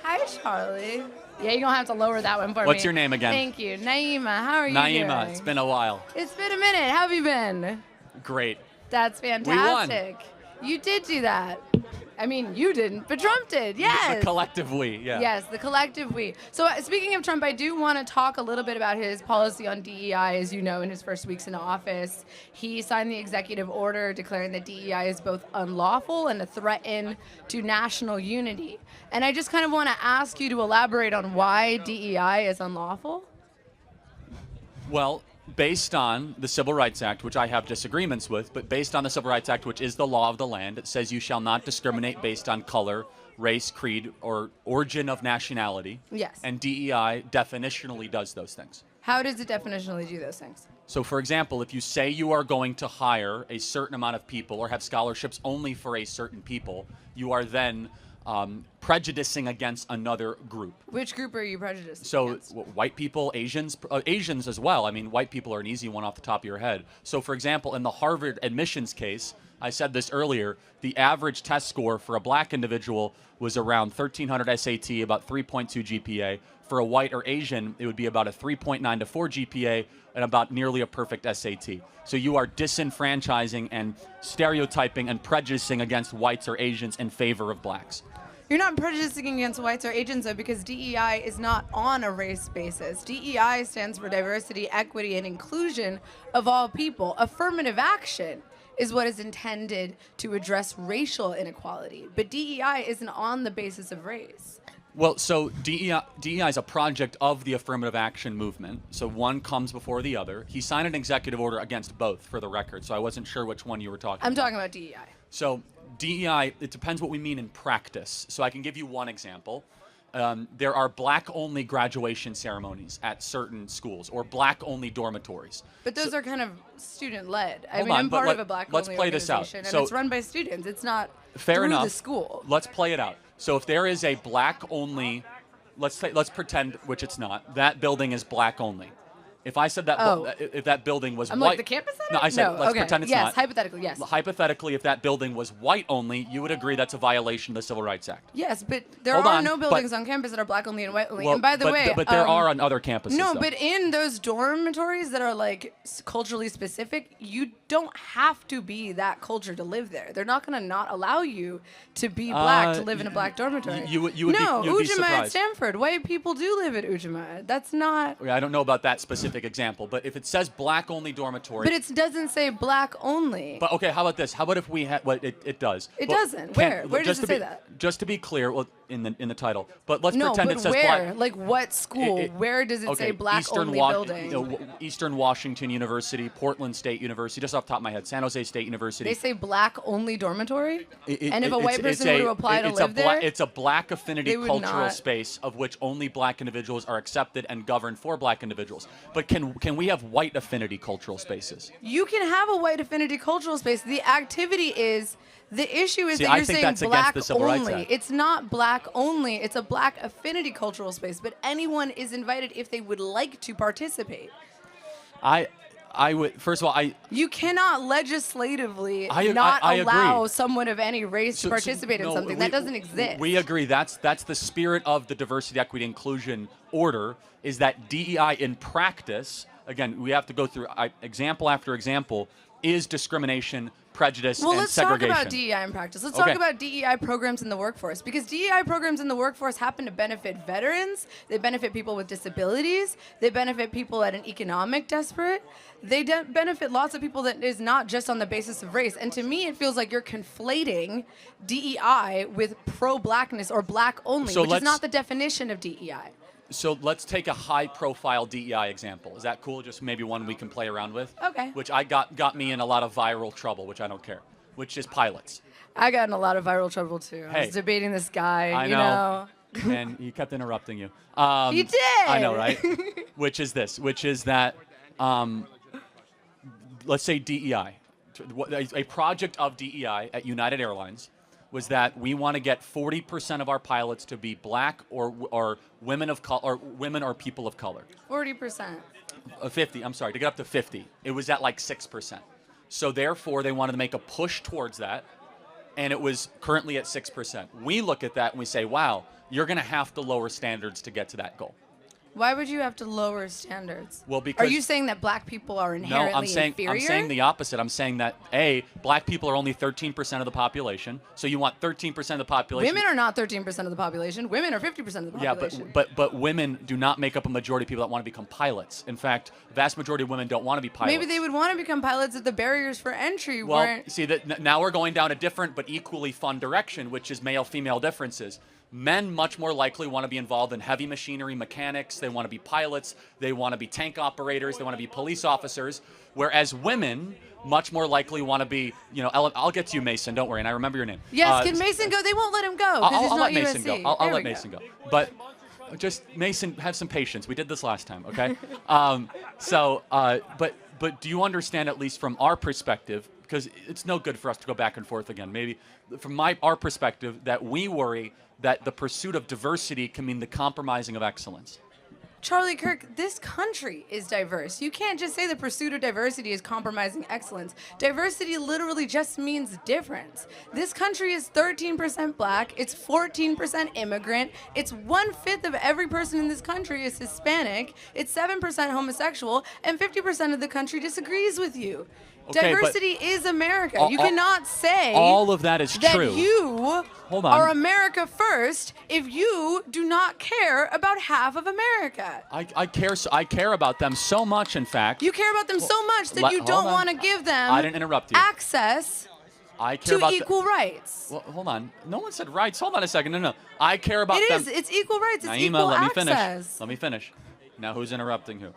Hi, Charlie. Yeah, you're going to have to lower that one for me. What's your name again? Thank you. Naima, how are you doing? Naima, it's been a while. It's been a minute. How have you been? Great. That's fantastic. You did do that. I mean, you didn't, but Trump did. Yes. The collective we, yeah. Yes, the collective we. So speaking of Trump, I do want to talk a little bit about his policy on DEI. As you know, in his first weeks in office, he signed the executive order declaring that DEI is both unlawful and a threat to national unity. And I just kind of want to ask you to elaborate on why DEI is unlawful. Well, based on the Civil Rights Act, which I have disagreements with, but based on the Civil Rights Act, which is the law of the land, it says you shall not discriminate based on color, race, creed, or origin of nationality. Yes. And DEI definitionally does those things. How does it definitionally do those things? So, for example, if you say you are going to hire a certain amount of people or have scholarships only for a certain people, you are then prejudicing against another group. Which group are you prejudicing So against? white people, Asians as well. I mean, white people are an easy one off the top of your head. So, for example, in the Harvard admissions case, I said this earlier, the average test score for a black individual was around 1,300 SAT, about 3.2 GPA. For a white or Asian, it would be about a 3.9 to 4 GPA and about nearly a perfect SAT. So you are disenfranchising and stereotyping and prejudicing against whites or Asians in favor of blacks. You're not prejudicing against whites or Asians, though, because DEI is not on a race basis. DEI stands for diversity, equity, and inclusion of all people. Affirmative action is what is intended to address racial inequality, but DEI isn't on the basis of race. Well, so DEI is a project of the affirmative action movement. So one comes before the other. He signed an executive order against both, for the record, so I wasn't sure which one you were talking about. I'm talking about DEI. So DEI, it depends what we mean in practice. So I can give you one example. There are black-only graduation ceremonies at certain schools, or black-only dormitories. But those are kind of student-led. I Hold mean, on, I'm but part of a black-only let's play this out. organization, and So- it's run by students. It's not Fair through enough. the school. Let's play it out. So if there is a black-only, let's pretend, which it's not, that building is black-only. If I said that, if that building was I'm white, like, the campus center? No, I said let's okay. pretend it's yes, not. hypothetically, yes. Hypothetically, if that building was white only, you would agree that's a violation of the Civil Rights Act. Yes, but there Hold are on, no but- buildings on campus that are black only and white only. Well, and by the way, but there are on other campuses. no, though. but in those dormitories that are like culturally specific, you don't have to be that culture to live there. They're not going to not allow you to be black to live in a black dormitory. You would no, be, you'd be Ujima at surprised. Stanford. White people do live at Ujima. That's not. I don't know about that specific example, but if it says black-only dormitory. But it doesn't say black only. But okay, how about this? How about if we had? Well, it does. It Well, doesn't. Where does just it to say be- that? Just to be clear, well, in the title. But let's No, pretend but it says where? black. Like what school? Where does it say black only building? Eastern Washington University, Portland State University, just off the top of my head, San Jose State University. They say black only dormitory? And if a white person were to apply to it's live there? It's a black affinity they would cultural not. space of which only black individuals are accepted and governed for black individuals. But can we have white affinity cultural spaces? You can have a white affinity cultural space. The activity is, the issue is See, that I you're think saying that's against black the Civil Rights only. Act. It's not black only. It's a black affinity cultural space. But anyone is invited if they would like to participate. I would, first of all, You cannot legislatively I allow agree. someone of any race to participate in no, something. That doesn't exist. We agree. That's the spirit of the diversity, equity, inclusion order, is that DEI in practice, again, we have to go through example after example, is discrimination, prejudice, Well, and let's segregation. talk about DEI in practice. Let's Okay. talk about DEI programs in the workforce, because DEI programs in the workforce happen to benefit veterans. They benefit people with disabilities. They benefit people at an economic desperate. They benefit lots of people that is not just on the basis of race. And to me, it feels like you're conflating DEI with pro-blackness or black only, So which is let's- not the definition of DEI. So let's take a high-profile DEI example. Is that cool? Just maybe one we can play around with. Okay. Which I got me in a lot of viral trouble, which I don't care. Which is pilots. I got in a lot of viral trouble too. I Hey. was debating this guy, I you know. And he kept interrupting you. He did. I know, right? Which is this? Which is that, let's say DEI, a project of DEI at United Airlines was that we want to get 40% of our pilots to be black or women of color, or women or people of color. 40%. 50. I'm sorry, to get up to 50. It was at like 6%. So therefore, they wanted to make a push towards that, and it was currently at 6%. We look at that and we say, wow, you're going to have to lower standards to get to that goal. Why would you have to lower standards? Well, because are you saying that black people are inherently inferior? I'm saying the opposite. I'm saying that black people are only 13% of the population. So you want 13% of the population. Women are not 13% of the population. Women are 50% of the population. Yeah, but women do not make up a majority of people that want to become pilots. In fact, vast majority of women don't want to be pilots. Maybe they would want to become pilots if the barriers for entry well, weren't. See that now we're going down a different but equally fun direction, which is male-female differences. Men much more likely want to be involved in heavy machinery mechanics. They want to be pilots. They want to be tank operators. They want to be police officers. Whereas women much more likely want to be, I'll get to you, Mason. Don't worry. And I remember your name. Yes, can Mason go? They won't let him go because he's not let USC. Mason go. I'll let Mason go. But just, Mason, have some patience. We did this last time, okay? But do you understand, at least from our perspective, because it's no good for us to go back and forth again, maybe from our perspective, that we worry that the pursuit of diversity can mean the compromising of excellence. Charlie Kirk, this country is diverse. You can't just say the pursuit of diversity is compromising excellence. Diversity literally just means difference. This country is 13% black, it's 14% immigrant, it's 1/5 of every person in this country is Hispanic, it's 7% homosexual, and 50% of the country disagrees with you. Okay, diversity is America. You cannot say all of that is that true. You Hold on. are America first if you do not care about half of America. I care about them so much, in fact. You care about them so much that you don't want to give them I didn't interrupt you. access to equal rights. Well, hold on. No one said rights. Hold on a second. No. I care about them. It is. It's equal rights. It's Naima, equal let access. me finish. Now who's interrupting who?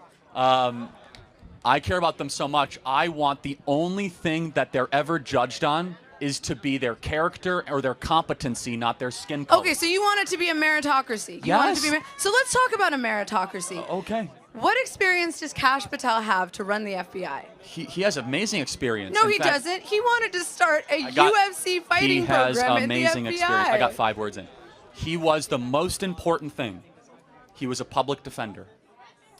I care about them so much. I want the only thing that they're ever judged on is to be their character or their competency, not their skin color. Okay, so you want it to be a meritocracy. Yes. So let's talk about a meritocracy. Okay. What experience does Kash Patel have to run the FBI? He has amazing experience. No, he doesn't. He wanted to start a UFC fighting program in the FBI. He has amazing experience. I got 5 words in. He was the most important thing. He was a public defender.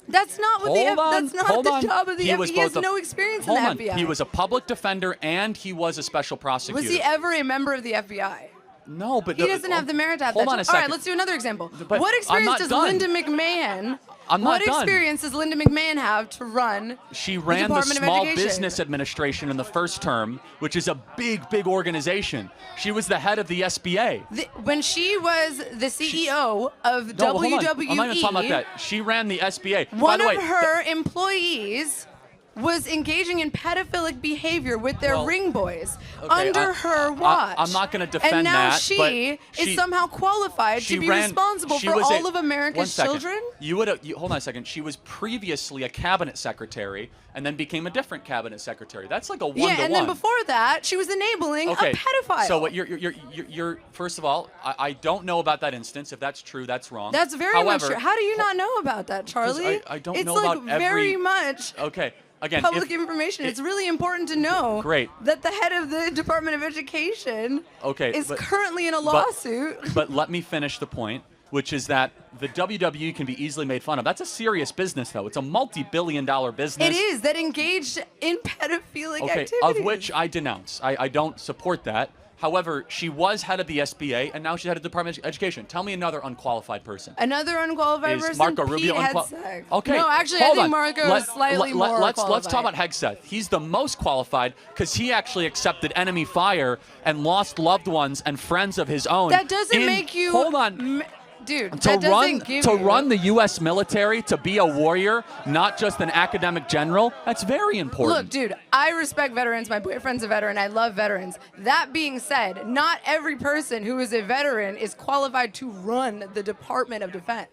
That's not what that's not the job of the FBI. He has no experience in the FBI. He was a public defender and he was a special prosecutor. Was he ever a member of the FBI? No, but he doesn't have the merit to have that. Hold on a second. All right, let's do another example. But what experience does Linda McMahon? What experience does Linda McMahon have to run? She ran the Small Business Administration in the first term, which is a big organization. She was the head of the SBA. When she was the CEO of WWE, I'm not even talking about that. She ran the SBA. One of her employees was engaging in pedophilic behavior with their ring boys under her watch. I'm not going to defend that. And now she is somehow qualified to be responsible for all of America's children? Hold on a second. She was previously a cabinet secretary and then became a different cabinet secretary. That's like a one-to-one. Yeah, and then before that, she was enabling a pedophile. So what you're first of all, I don't know about that instance. If that's true, that's wrong. That's very much true. How do you not know about that, Charlie? I don't know about every... It's like very much... Okay. Again, public information. It's really important to know that the head of the Department of Education is currently in a lawsuit. But let me finish the point, which is that the WWE can be easily made fun of. That's a serious business, though. It's a multi-billion-dollar business. It is, that engaged in pedophilic activities. Of which I denounce. I don't support that. However, she was head of the SBA, and now she's head of the Department of Education. Tell me another unqualified person. Another unqualified person? Marco Rubio Hegseth. Okay. No, actually, I think Marco is slightly more qualified. Let's talk about Hegseth. He's the most qualified because he actually accepted enemy fire and lost loved ones and friends of his own. That doesn't make you... Hold on. Dude, to run the U.S. military, to be a warrior, not just an academic general, that's very important. Look, dude, I respect veterans. My boyfriend's a veteran. I love veterans. That being said, not every person who is a veteran is qualified to run the Department of Defense.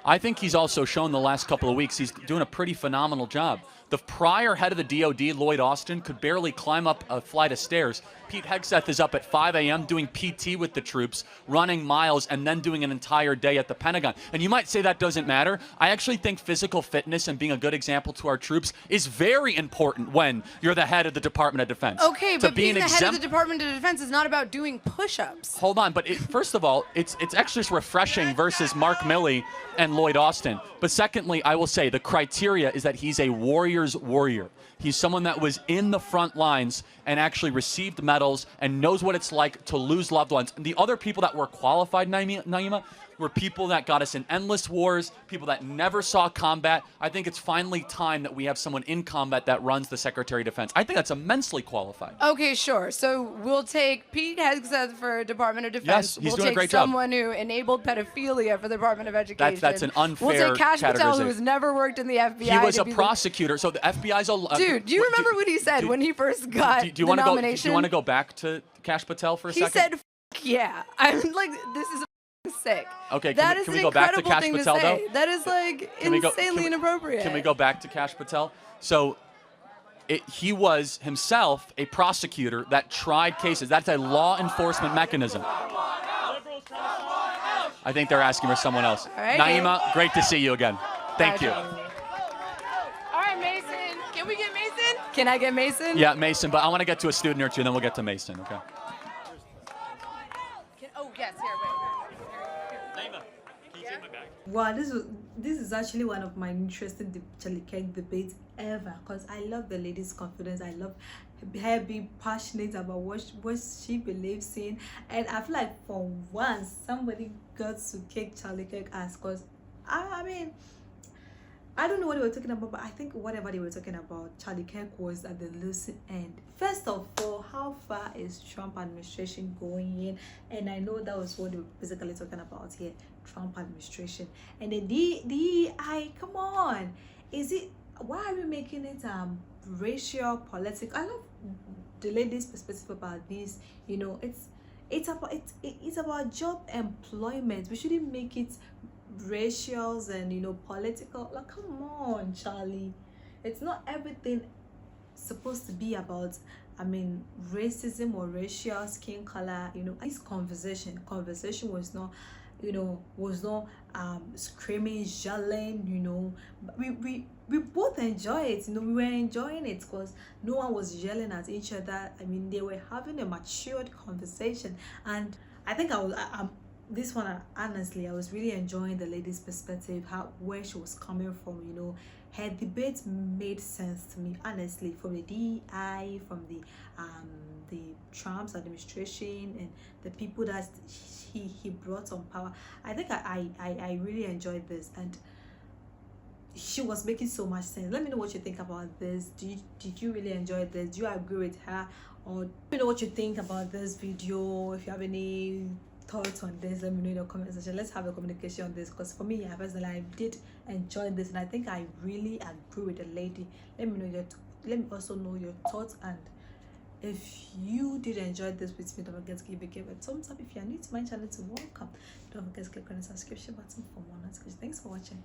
I think he's also shown the last couple of weeks he's doing a pretty phenomenal job. The prior head of the DOD, Lloyd Austin, could barely climb up a flight of stairs. Pete Hegseth is up at 5 a.m. doing PT with the troops, running miles, and then doing an entire day at the Pentagon. And you might say that doesn't matter. I actually think physical fitness and being a good example to our troops is very important when you're the head of the Department of Defense. Okay, but being the head of the Department of Defense is not about doing push-ups. Hold on, but first of all, it's actually just refreshing versus Mark Milley and Lloyd Austin. But secondly, I will say the criteria is that he's a warrior's warrior. He's someone that was in the front lines and actually received medals and knows what it's like to lose loved ones. And the other people that were qualified, Naima, We're people that got us in endless wars, people that never saw combat. I think it's finally time that we have someone in combat that runs the Secretary of Defense. I think that's immensely qualified. Okay, sure. So we'll take Pete Hegseth for Department of Defense. Yes, he's we'll doing a take great job. someone who enabled pedophilia for the Department of Education. That's an unfair We'll take Kash Patel, categorization. who has never worked in the FBI. He was a prosecutor, so the FBI's a... Dude, do you remember what he said when he first got the nomination? Do you want to go back to Kash Patel for a second? He said, yeah. I'm like, this is sick. Okay, that is can we an go back to incredible Kash thing Patel, to say. though? That is like insanely inappropriate. Can we go back to Kash Patel? So he was himself a prosecutor that tried cases. That's a law enforcement mechanism. I think they're asking for someone else. All right, Naima, great to see you again. Thank you. All right, Mason. Can we get Mason? Can I get Mason? Yeah, Mason, but I want to get to a student or two, and then we'll get to Mason, okay? Oh, yes, here, wait. Naima, can you take my bag? Wow, this is actually one of my interesting Charlie Kirk debates ever, because I love the lady's confidence. I love her being passionate about what she believes in, and I feel like for once somebody got to kick Charlie Kirk ass, because I mean, I don't know what they were talking about, but I think whatever they were talking about, Charlie Kirk was at the losing end. First of all, how far is Trump administration going in? And I know that was what they were basically talking about here, Trump administration. And the DEI, come on. Why are we making it racial, political? I love the lady's perspective about this. You know, it's about job employment. We shouldn't make it racials and, you know, political. Like, come on, Charlie. It's not everything supposed to be about, I mean, racism or racial skin color. You know, this conversation was not, you know, screaming, yelling. You know, we both enjoy it. You know, we were enjoying it because no one was yelling at each other. I mean, they were having a matured conversation, and I think this one, honestly, I was really enjoying the lady's perspective, where she was coming from. You know, her debate made sense to me, honestly, from the DEI, from the Trump's administration, and the people that he brought on power. I think I really enjoyed this, and she was making so much sense. Let me know what you think about this. Did you really enjoy this? Do you agree with her? Or let me know what you think about this video. If you have any thoughts on this, let me know in the comment section. Let's have a communication on this, because for me, personally, I did enjoy this, and I think I really agree with the lady. Let me also know your thoughts, and if you did enjoy this with me, don't forget to give a thumbs up. If you are new to my channel, welcome. Don't forget to click on the subscription button for more notifications. Thanks for watching.